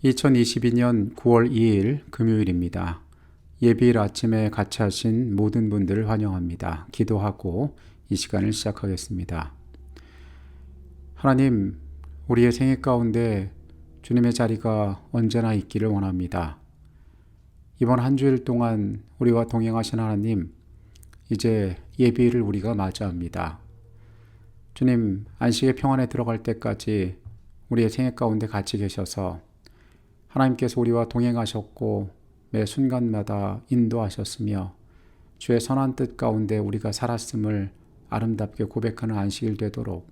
2022년 9월 2일 금요일입니다. 예비일 아침에 같이 하신 모든 분들을 환영합니다. 기도하고 이 시간을 시작하겠습니다. 하나님, 우리의 생애 가운데 주님의 자리가 언제나 있기를 원합니다. 이번 한 주일 동안 우리와 동행하신 하나님, 이제 예비일을 우리가 맞이합니다. 주님, 안식의 평안에 들어갈 때까지 우리의 생애 가운데 같이 계셔서 하나님께서 우리와 동행하셨고 매 순간마다 인도하셨으며 주의 선한 뜻 가운데 우리가 살았음을 아름답게 고백하는 안식일 되도록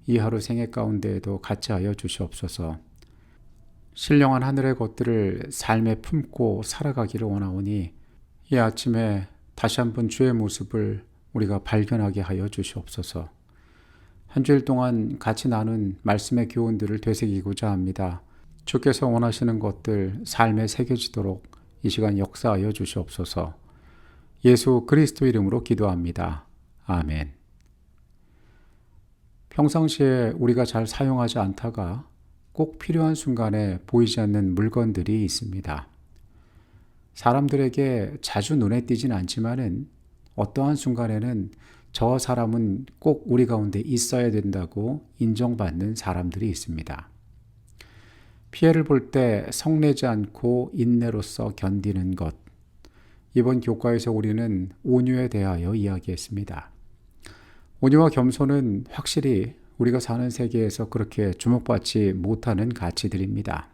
이 하루 생애 가운데에도 같이 하여 주시옵소서. 신령한 하늘의 것들을 삶에 품고 살아가기를 원하오니 이 아침에 다시 한번 주의 모습을 우리가 발견하게 하여 주시옵소서. 한 주일 동안 같이 나눈 말씀의 교훈들을 되새기고자 합니다. 주께서 원하시는 것들 삶에 새겨지도록 이 시간 역사하여 주시옵소서. 예수 그리스도 이름으로 기도합니다. 아멘. 평상시에 우리가 잘 사용하지 않다가 꼭 필요한 순간에 보이지 않는 물건들이 있습니다. 사람들에게 자주 눈에 띄진 않지만은 어떠한 순간에는 저 사람은 꼭 우리 가운데 있어야 된다고 인정받는 사람들이 있습니다. 피해를 볼 때 성내지 않고 인내로서 견디는 것. 이번 교과에서 우리는 온유에 대하여 이야기했습니다. 온유와 겸손은 확실히 우리가 사는 세계에서 그렇게 주목받지 못하는 가치들입니다.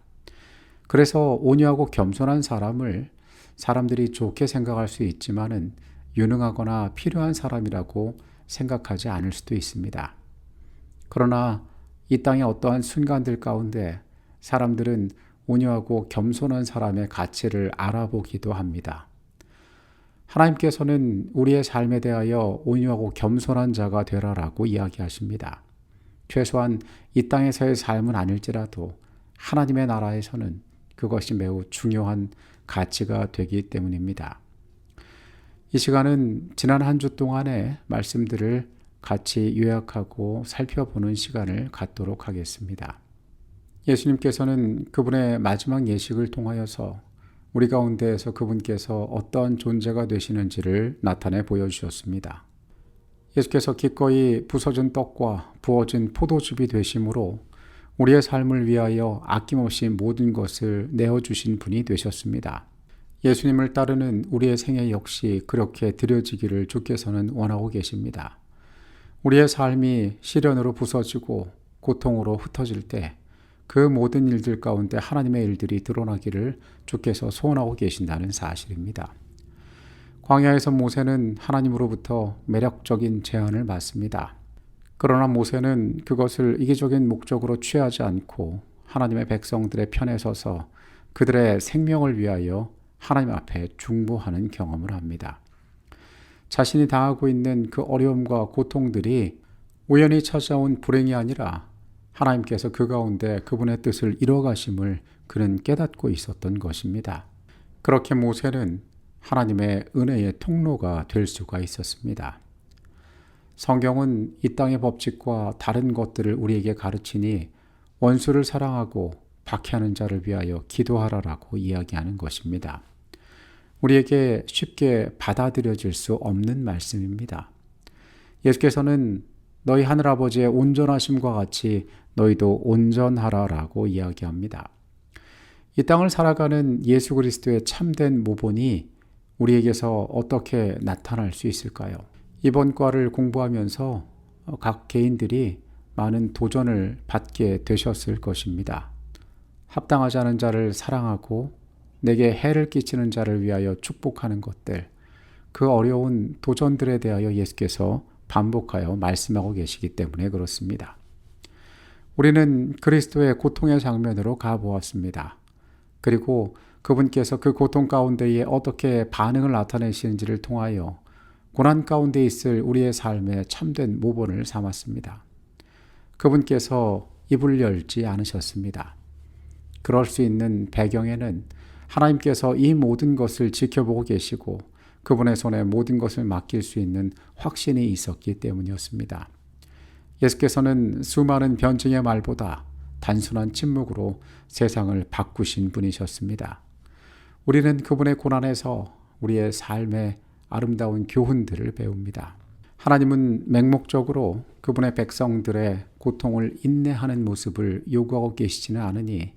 그래서 온유하고 겸손한 사람을 사람들이 좋게 생각할 수 있지만은 유능하거나 필요한 사람이라고 생각하지 않을 수도 있습니다. 그러나 이 땅의 어떠한 순간들 가운데 사람들은 온유하고 겸손한 사람의 가치를 알아보기도 합니다. 하나님께서는 우리의 삶에 대하여 온유하고 겸손한 자가 되라라고 이야기하십니다. 최소한 이 땅에서의 삶은 아닐지라도 하나님의 나라에서는 그것이 매우 중요한 가치가 되기 때문입니다. 이 시간은 지난 한 주 동안의 말씀들을 같이 요약하고 살펴보는 시간을 갖도록 하겠습니다. 예수님께서는 그분의 마지막 예식을 통하여서 우리 가운데에서 그분께서 어떠한 존재가 되시는지를 나타내 보여주셨습니다. 예수께서 기꺼이 부서진 떡과 부어진 포도즙이 되심으로 우리의 삶을 위하여 아낌없이 모든 것을 내어주신 분이 되셨습니다. 예수님을 따르는 우리의 생애 역시 그렇게 드려지기를 주께서는 원하고 계십니다. 우리의 삶이 시련으로 부서지고 고통으로 흩어질 때 그 모든 일들 가운데 하나님의 일들이 드러나기를 주께서 소원하고 계신다는 사실입니다. 광야에서 모세는 하나님으로부터 매력적인 제안을 받습니다. 그러나 모세는 그것을 이기적인 목적으로 취하지 않고 하나님의 백성들의 편에 서서 그들의 생명을 위하여 하나님 앞에 중보하는 경험을 합니다. 자신이 당하고 있는 그 어려움과 고통들이 우연히 찾아온 불행이 아니라 하나님께서 그 가운데 그분의 뜻을 이뤄가심을 그는 깨닫고 있었던 것입니다. 그렇게 모세는 하나님의 은혜의 통로가 될 수가 있었습니다. 성경은 이 땅의 법칙과 다른 것들을 우리에게 가르치니 원수를 사랑하고 박해하는 자를 위하여 기도하라라고 이야기하는 것입니다. 우리에게 쉽게 받아들여질 수 없는 말씀입니다. 예수께서는 너희 하늘아버지의 온전하심과 같이 너희도 온전하라라고 이야기합니다. 이 땅을 살아가는 예수 그리스도의 참된 모본이 우리에게서 어떻게 나타날 수 있을까요? 이번 과를 공부하면서 각 개인들이 많은 도전을 받게 되셨을 것입니다. 합당하지 않은 자를 사랑하고 내게 해를 끼치는 자를 위하여 축복하는 것들, 그 어려운 도전들에 대하여 예수께서 반복하여 말씀하고 계시기 때문에 그렇습니다. 우리는 그리스도의 고통의 장면으로 가보았습니다. 그리고 그분께서 그 고통 가운데에 어떻게 반응을 나타내시는지를 통하여 고난 가운데 있을 우리의 삶의 참된 모본을 삼았습니다. 그분께서 입을 열지 않으셨습니다. 그럴 수 있는 배경에는 하나님께서 이 모든 것을 지켜보고 계시고 그분의 손에 모든 것을 맡길 수 있는 확신이 있었기 때문이었습니다. 예수께서는 수많은 변증의 말보다 단순한 침묵으로 세상을 바꾸신 분이셨습니다. 우리는 그분의 고난에서 우리의 삶의 아름다운 교훈들을 배웁니다. 하나님은 맹목적으로 그분의 백성들의 고통을 인내하는 모습을 요구하고 계시지는 않으니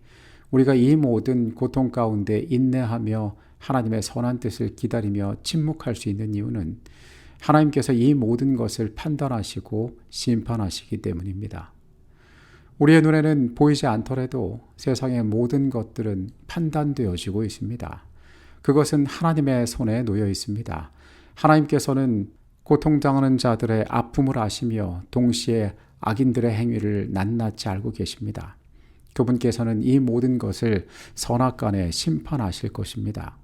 우리가 이 모든 고통 가운데 인내하며 하나님의 선한 뜻을 기다리며 침묵할 수 있는 이유는 하나님께서 이 모든 것을 판단하시고 심판하시기 때문입니다. 우리의 눈에는 보이지 않더라도 세상의 모든 것들은 판단되어지고 있습니다. 그것은 하나님의 손에 놓여 있습니다. 하나님께서는 고통당하는 자들의 아픔을 아시며 동시에 악인들의 행위를 낱낱이 알고 계십니다. 그분께서는 이 모든 것을 선악간에 심판하실 것입니다.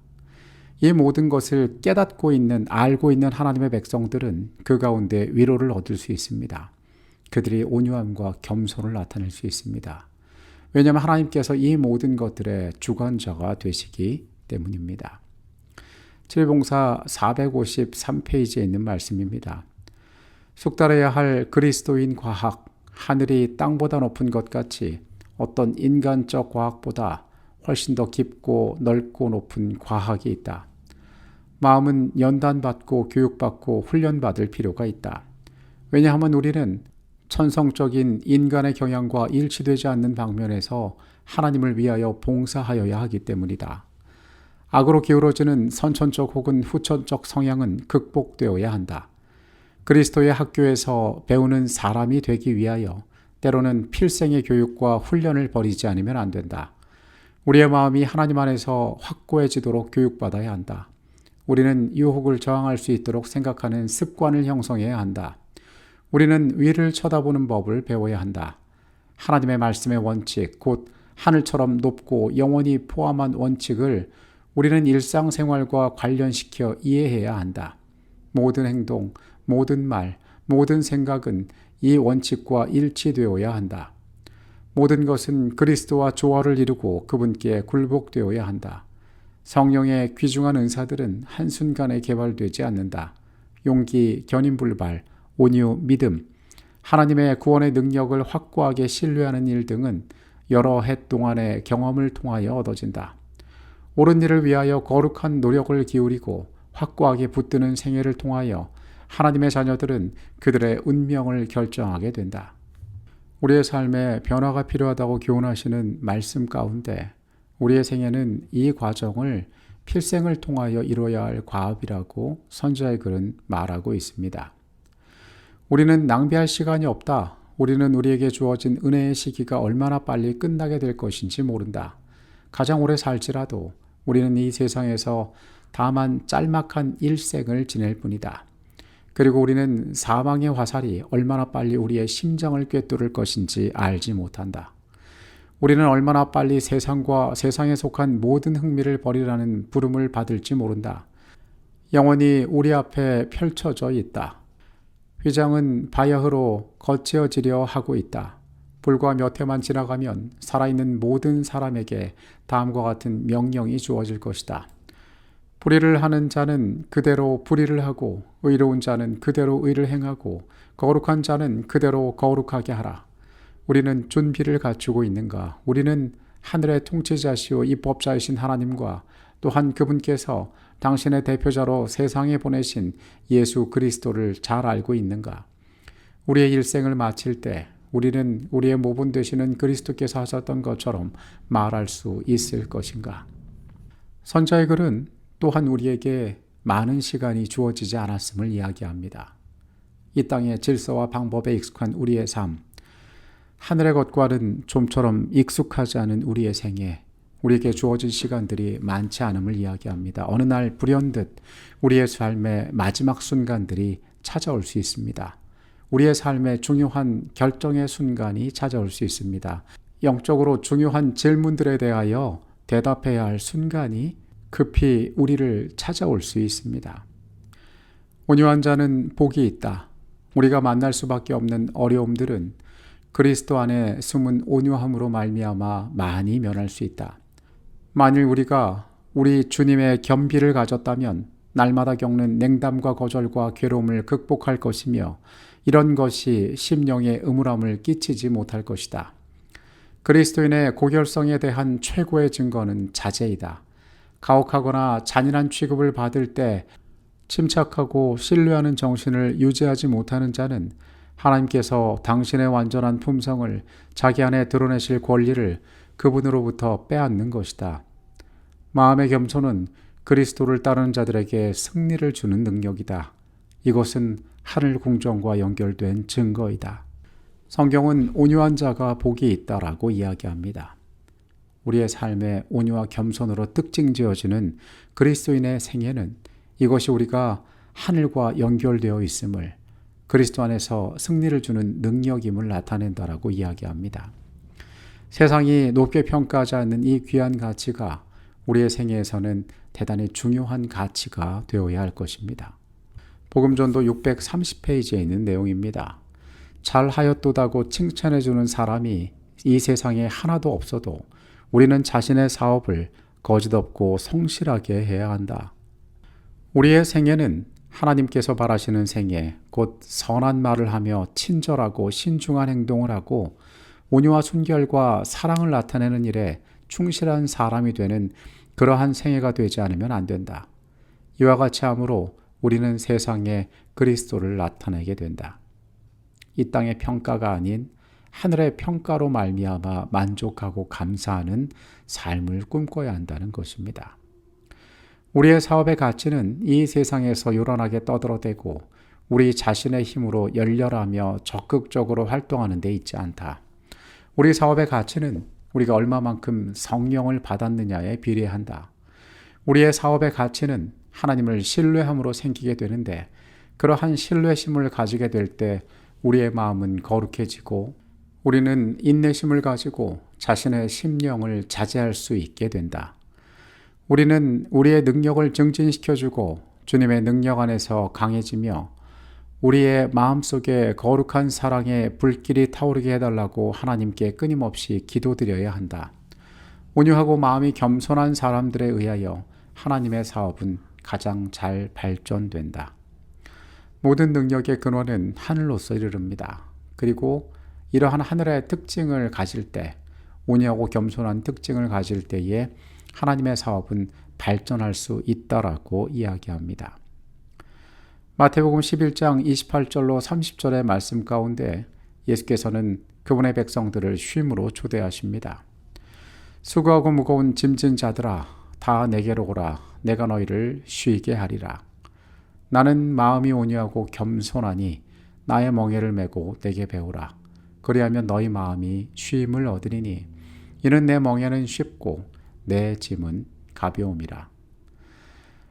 이 모든 것을 깨닫고 있는, 알고 있는 하나님의 백성들은 그 가운데 위로를 얻을 수 있습니다. 그들이 온유함과 겸손을 나타낼 수 있습니다. 왜냐하면 하나님께서 이 모든 것들의 주관자가 되시기 때문입니다. 7봉사 453페이지에 있는 말씀입니다. 숙달해야 할 그리스도인 과학, 하늘이 땅보다 높은 것 같이 어떤 인간적 과학보다 훨씬 더 깊고 넓고 높은 과학이 있다. 마음은 연단받고 교육받고 훈련받을 필요가 있다. 왜냐하면 우리는 천성적인 인간의 경향과 일치되지 않는 방면에서 하나님을 위하여 봉사하여야 하기 때문이다. 악으로 기울어지는 선천적 혹은 후천적 성향은 극복되어야 한다. 그리스도의 학교에서 배우는 사람이 되기 위하여 때로는 필생의 교육과 훈련을 버리지 않으면 안 된다. 우리의 마음이 하나님 안에서 확고해지도록 교육받아야 한다. 우리는 유혹을 저항할 수 있도록 생각하는 습관을 형성해야 한다. 우리는 위를 쳐다보는 법을 배워야 한다. 하나님의 말씀의 원칙, 곧 하늘처럼 높고 영원히 포함한 원칙을 우리는 일상생활과 관련시켜 이해해야 한다. 모든 행동, 모든 말, 모든 생각은 이 원칙과 일치되어야 한다. 모든 것은 그리스도와 조화를 이루고 그분께 굴복되어야 한다. 성령의 귀중한 은사들은 한순간에 개발되지 않는다. 용기, 견인불발, 온유, 믿음, 하나님의 구원의 능력을 확고하게 신뢰하는 일 등은 여러 해 동안의 경험을 통하여 얻어진다. 옳은 일을 위하여 거룩한 노력을 기울이고 확고하게 붙드는 생애를 통하여 하나님의 자녀들은 그들의 운명을 결정하게 된다. 우리의 삶에 변화가 필요하다고 교훈하시는 말씀 가운데 우리의 생애는 이 과정을 필생을 통하여 이루어야 할 과업이라고 선지자의 글은 말하고 있습니다. 우리는 낭비할 시간이 없다. 우리는 우리에게 주어진 은혜의 시기가 얼마나 빨리 끝나게 될 것인지 모른다. 가장 오래 살지라도 우리는 이 세상에서 다만 짤막한 일생을 지낼 뿐이다. 그리고 우리는 사망의 화살이 얼마나 빨리 우리의 심장을 꿰뚫을 것인지 알지 못한다. 우리는 얼마나 빨리 세상과 세상에 속한 모든 흥미를 버리라는 부름을 받을지 모른다. 영원히 우리 앞에 펼쳐져 있다. 휘장은 바야흐로 거치어지려 하고 있다. 불과 몇 해만 지나가면 살아있는 모든 사람에게 다음과 같은 명령이 주어질 것이다. 불의를 하는 자는 그대로 불의를 하고 의로운 자는 그대로 의를 행하고 거룩한 자는 그대로 거룩하게 하라. 우리는 준비를 갖추고 있는가? 우리는 하늘의 통치자시오 입법자이신 하나님과 또한 그분께서 당신의 대표자로 세상에 보내신 예수 그리스도를 잘 알고 있는가? 우리의 일생을 마칠 때 우리는 우리의 모분 되시는 그리스도께서 하셨던 것처럼 말할 수 있을 것인가? 선자의 글은 또한 우리에게 많은 시간이 주어지지 않았음을 이야기합니다. 이 땅의 질서와 방법에 익숙한 우리의 삶, 하늘의 것과는 좀처럼 익숙하지 않은 우리의 생애, 우리에게 주어진 시간들이 많지 않음을 이야기합니다. 어느 날 불현듯 우리의 삶의 마지막 순간들이 찾아올 수 있습니다. 우리의 삶의 중요한 결정의 순간이 찾아올 수 있습니다. 영적으로 중요한 질문들에 대하여 대답해야 할 순간이 급히 우리를 찾아올 수 있습니다. 온유한 자는 복이 있다. 우리가 만날 수밖에 없는 어려움들은 그리스도 안에 숨은 온유함으로 말미암아 많이 면할 수 있다. 만일 우리가 우리 주님의 겸비를 가졌다면 날마다 겪는 냉담과 거절과 괴로움을 극복할 것이며 이런 것이 심령에 음울함을 끼치지 못할 것이다. 그리스도인의 고결성에 대한 최고의 증거는 자제이다. 가혹하거나 잔인한 취급을 받을 때 침착하고 신뢰하는 정신을 유지하지 못하는 자는 하나님께서 당신의 완전한 품성을 자기 안에 드러내실 권리를 그분으로부터 빼앗는 것이다. 마음의 겸손은 그리스도를 따르는 자들에게 승리를 주는 능력이다. 이것은 하늘 궁정과 연결된 증거이다. 성경은 온유한 자가 복이 있다라고 이야기합니다. 우리의 삶에 온유와 겸손으로 특징 지어지는 그리스도인의 생애는 이것이 우리가 하늘과 연결되어 있음을, 그리스도 안에서 승리를 주는 능력임을 나타낸다라고 이야기합니다. 세상이 높게 평가하지 않는 이 귀한 가치가 우리의 생애에서는 대단히 중요한 가치가 되어야 할 것입니다. 복음전도 630페이지에 있는 내용입니다. 잘하였도다고 칭찬해주는 사람이 이 세상에 하나도 없어도 우리는 자신의 사업을 거짓없고 성실하게 해야 한다. 우리의 생애는 하나님께서 바라시는 생애, 곧 선한 말을 하며 친절하고 신중한 행동을 하고 온유와 순결과 사랑을 나타내는 일에 충실한 사람이 되는 그러한 생애가 되지 않으면 안 된다. 이와 같이 함으로 우리는 세상에 그리스도를 나타내게 된다. 이 땅의 평가가 아닌 하늘의 평가로 말미암아 만족하고 감사하는 삶을 꿈꿔야 한다는 것입니다. 우리의 사업의 가치는 이 세상에서 요란하게 떠들어대고 우리 자신의 힘으로 열렬하며 적극적으로 활동하는 데 있지 않다. 우리 사업의 가치는 우리가 얼마만큼 성령을 받았느냐에 비례한다. 우리의 사업의 가치는 하나님을 신뢰함으로 생기게 되는데, 그러한 신뢰심을 가지게 될 때 우리의 마음은 거룩해지고 우리는 인내심을 가지고 자신의 심령을 자제할 수 있게 된다. 우리는 우리의 능력을 증진시켜주고 주님의 능력 안에서 강해지며 우리의 마음속에 거룩한 사랑의 불길이 타오르게 해달라고 하나님께 끊임없이 기도드려야 한다. 온유하고 마음이 겸손한 사람들에 의하여 하나님의 사업은 가장 잘 발전된다. 모든 능력의 근원은 하늘로서 이르릅니다. 그리고 이러한 하늘의 특징을 가질 때, 온유하고 겸손한 특징을 가질 때에 하나님의 사업은 발전할 수 있다라고 이야기합니다. 마태복음 11장 28절로 30절의 말씀 가운데 예수께서는 그분의 백성들을 쉼으로 초대하십니다. 수고하고 무거운 짐진 자들아, 다 내게로 오라. 내가 너희를 쉬게 하리라. 나는 마음이 온유하고 겸손하니 나의 멍에를 메고 내게 배우라. 그리하면 너희 마음이 쉼을 얻으리니 이는 내 멍에는 쉽고 내 짐은 가벼움이라.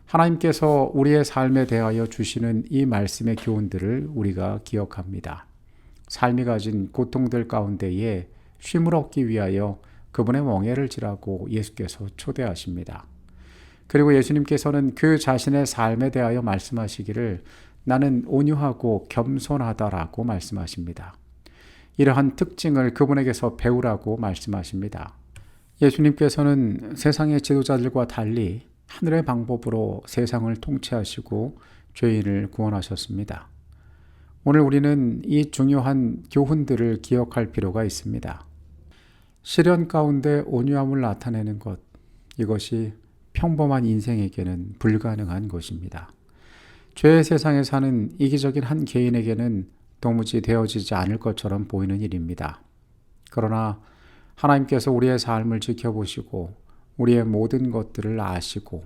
하나님께서 우리의 삶에 대하여 주시는 이 말씀의 교훈들을 우리가 기억합니다. 삶이 가진 고통들 가운데에 쉼을 얻기 위하여 그분의 멍에를 지라고 예수께서 초대하십니다. 그리고 예수님께서는 그 자신의 삶에 대하여 말씀하시기를 나는 온유하고 겸손하다라고 말씀하십니다. 이러한 특징을 그분에게서 배우라고 말씀하십니다. 예수님께서는 세상의 지도자들과 달리 하늘의 방법으로 세상을 통치하시고 죄인을 구원하셨습니다. 오늘 우리는 이 중요한 교훈들을 기억할 필요가 있습니다. 시련 가운데 온유함을 나타내는 것, 이것이 평범한 인생에게는 불가능한 것입니다. 죄의 세상에 사는 이기적인 한 개인에게는 도무지 되어지지 않을 것처럼 보이는 일입니다. 그러나 하나님께서 우리의 삶을 지켜보시고 우리의 모든 것들을 아시고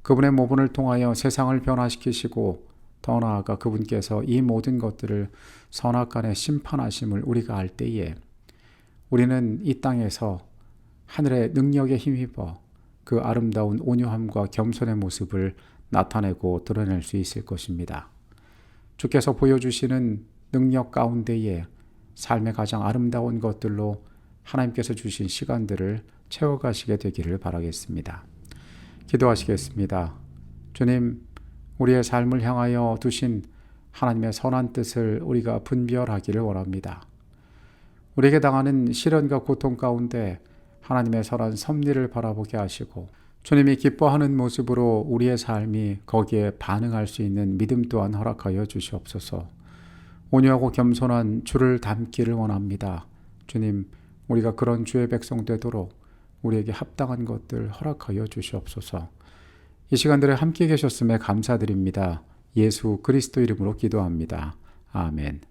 그분의 모분을 통하여 세상을 변화시키시고 더 나아가 그분께서 이 모든 것들을 선악간에 심판하심을 우리가 알 때에 우리는 이 땅에서 하늘의 능력에 힘입어 그 아름다운 온유함과 겸손의 모습을 나타내고 드러낼 수 있을 것입니다. 주께서 보여주시는 능력 가운데에 삶의 가장 아름다운 것들로 하나님께서 주신 시간들을 채워가시게 되기를 바라겠습니다. 기도하시겠습니다. 주님, 우리의 삶을 향하여 두신 하나님의 선한 뜻을 우리가 분별하기를 원합니다. 우리에게 당하는 시련과 고통 가운데 하나님의 선한 섭리를 바라보게 하시고 주님이 기뻐하는 모습으로 우리의 삶이 거기에 반응할 수 있는 믿음 또한 허락하여 주시옵소서. 온유하고 겸손한 주를 닮기를 원합니다. 주님, 우리가 그런 주의 백성 되도록 우리에게 합당한 것들 허락하여 주시옵소서. 이 시간들에 함께 계셨음에 감사드립니다. 예수 그리스도 이름으로 기도합니다. 아멘.